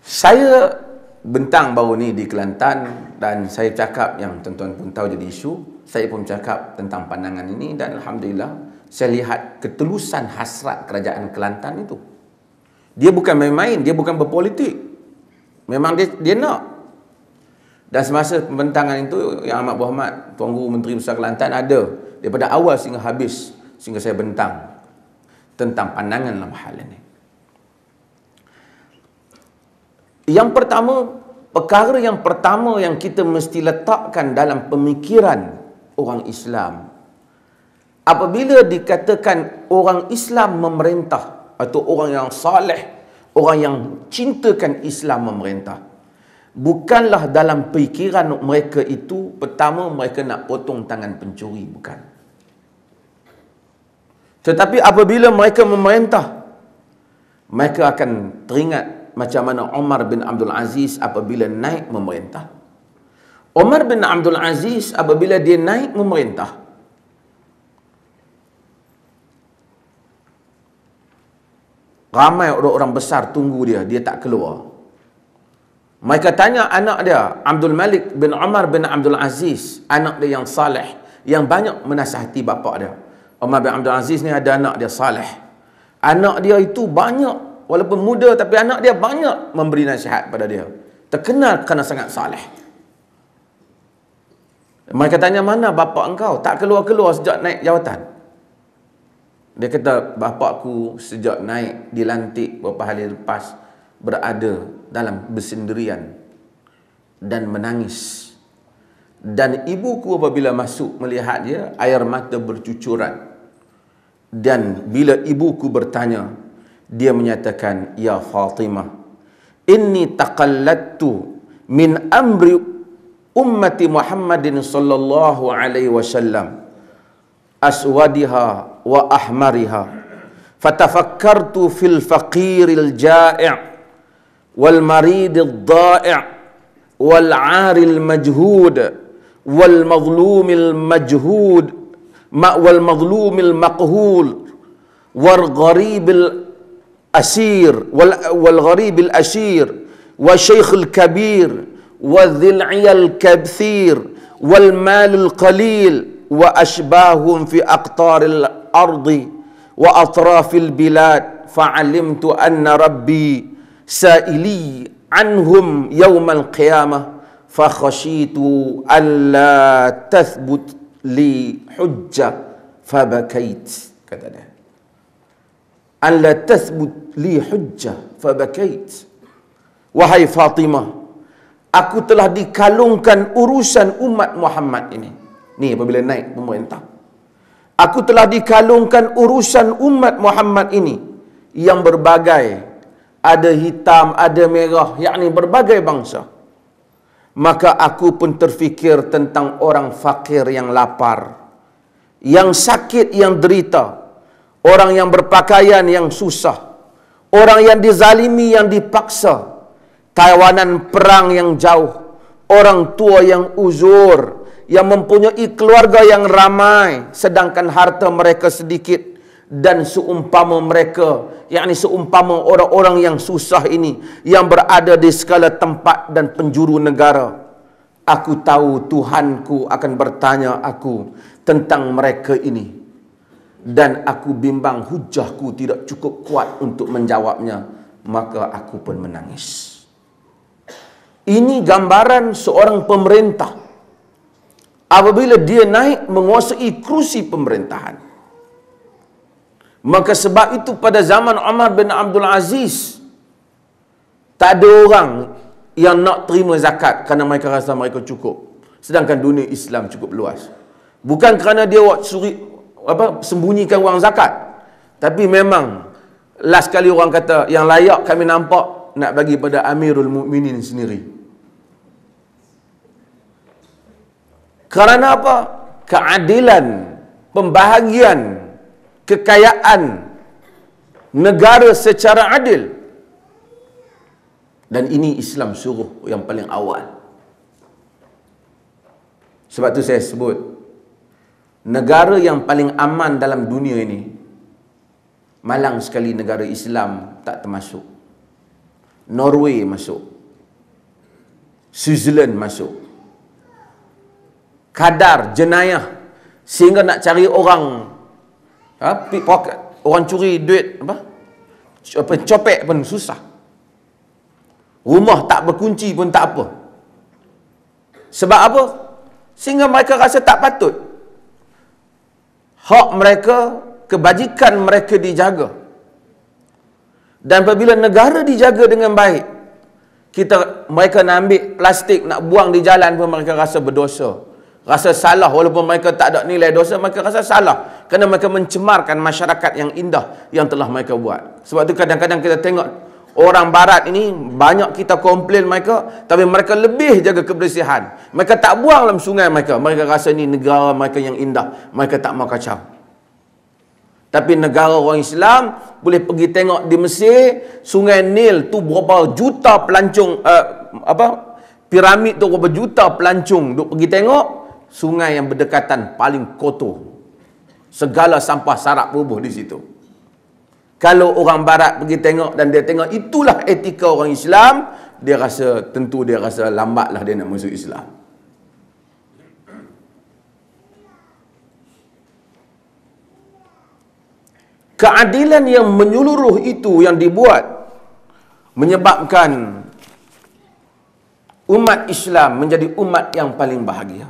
Saya bentang baru ni di Kelantan dan saya cakap yang tuan-tuan pun tahu jadi isu. Saya pun cakap tentang pandangan ini dan Alhamdulillah saya lihat ketulusan hasrat kerajaan Kelantan itu. Dia bukan main-main, dia bukan berpolitik. Memang dia nak. Dan semasa pembentangan itu, Yang Amat Berhormat Tuan Guru Menteri Besar Kelantan ada daripada awal sehingga habis, sehingga saya bentang tentang pandangan dalam hal ini. Yang pertama, perkara yang pertama yang kita mesti letakkan dalam pemikiran orang Islam, apabila dikatakan orang Islam memerintah atau orang yang saleh, orang yang cintakan Islam memerintah, bukanlah dalam fikiran mereka itu pertama mereka nak potong tangan pencuri, bukan. Tetapi apabila mereka memerintah, mereka akan teringat macam mana Umar bin Abdul Aziz apabila naik memerintah. Umar bin Abdul Aziz apabila dia naik memerintah, ramai orang besar tunggu dia tak keluar. Mereka tanya anak dia, Abdul Malik bin Umar bin Abdul Aziz, anak dia yang saleh, yang banyak menasihati bapa dia. Umar bin Abdul Aziz ni ada anak dia saleh. Anak dia itu banyak, walaupun muda tapi anak dia banyak memberi nasihat pada dia. Terkenal kerana sangat saleh. Mereka tanya, mana bapa engkau? Tak keluar-keluar sejak naik jawatan. Dia kata, bapakku sejak naik dilantik beberapa hari lepas berada dalam bersendirian dan menangis. Dan ibuku apabila masuk melihat dia, air mata bercucuran. Dan bila ibuku bertanya, dia menyatakan, ya Fatimah, inni taqallattu min amri ummati Muhammadin sallallahu alaihi wasallam aswadiha wa ahmariha fatafakkartu fil faqiril ja'i' wal maridil da'i' wal 'aril majhud wal mazlumil majhud wal mazlumil maqhul wal gharibil asir wal gharibil asir wa shaykhil kabir وذي الكثير والمال القليل وأشباههم في أقطار الأرض وأطراف البلاد فعلمت أن ربي سائلي عنهم يوم القيامة فخشيت ألا تثبت لي حجة فبكيت. kata dia, ألا تثبت لي حجة فبكيت. Wahai Fatimah, aku telah dikalungkan urusan umat Muhammad ini. Ni apabila naik pemerintah. Aku telah dikalungkan urusan umat Muhammad ini yang berbagai. Ada hitam, ada merah, yakni berbagai bangsa. Maka aku pun terfikir tentang orang fakir yang lapar, yang sakit, yang derita, orang yang berpakaian yang susah, orang yang dizalimi, yang dipaksa, tawanan perang yang jauh, orang tua yang uzur, yang mempunyai keluarga yang ramai, sedangkan harta mereka sedikit, dan seumpama mereka, yakni seumpama orang-orang yang susah ini, yang berada di segala tempat dan penjuru negara. Aku tahu Tuhanku akan bertanya aku tentang mereka ini, dan aku bimbang hujahku tidak cukup kuat untuk menjawabnya, maka aku pun menangis. Ini gambaran seorang pemerintah apabila dia naik menguasai kerusi pemerintahan. Maka sebab itu pada zaman Umar bin Abdul Aziz, tak ada orang yang nak terima zakat kerana mereka rasa mereka cukup. Sedangkan dunia Islam cukup luas. Bukan kerana dia sembunyikan wang zakat, tapi memang last kali orang kata yang layak kami nampak nak bagi pada Amirul Mukminin sendiri. Kerana apa? Keadilan, pembahagian kekayaan negara secara adil. Dan ini Islam suruh yang paling awal. Sebab tu saya sebut, negara yang paling aman dalam dunia ini, malang sekali negara Islam tak termasuk. Norway masuk, Switzerland masuk. Kadar jenayah sehingga nak cari orang pickpocket, orang curi duit copek pun susah. Rumah tak berkunci pun tak apa. Sebab apa? Sehingga mereka rasa tak patut hak mereka, kebajikan mereka dijaga. Dan apabila negara dijaga dengan baik, mereka nak ambil plastik, nak buang di jalan pun mereka rasa berdosa, rasa salah. Walaupun mereka tak ada nilai dosa, mereka rasa salah kerana mereka mencemarkan masyarakat yang indah yang telah mereka buat. Sebab tu kadang-kadang kita tengok orang barat ini, banyak kita komplain mereka, tapi mereka lebih jaga kebersihan. Mereka tak buang dalam sungai mereka. Mereka rasa ni negara mereka yang indah, mereka tak mau kacau. Tapi negara orang Islam, boleh pergi tengok di Mesir, Sungai Nil tu berapa juta pelancong, piramid tu berapa juta pelancong duk pergi tengok. Sungai yang berdekatan paling kotor, segala sampah sarap bubuh di situ. Kalau orang barat pergi tengok dan dia tengok itulah etika orang Islam, dia rasa lambatlah dia nak masuk Islam. Keadilan yang menyeluruh itu yang dibuat menyebabkan umat Islam menjadi umat yang paling bahagia.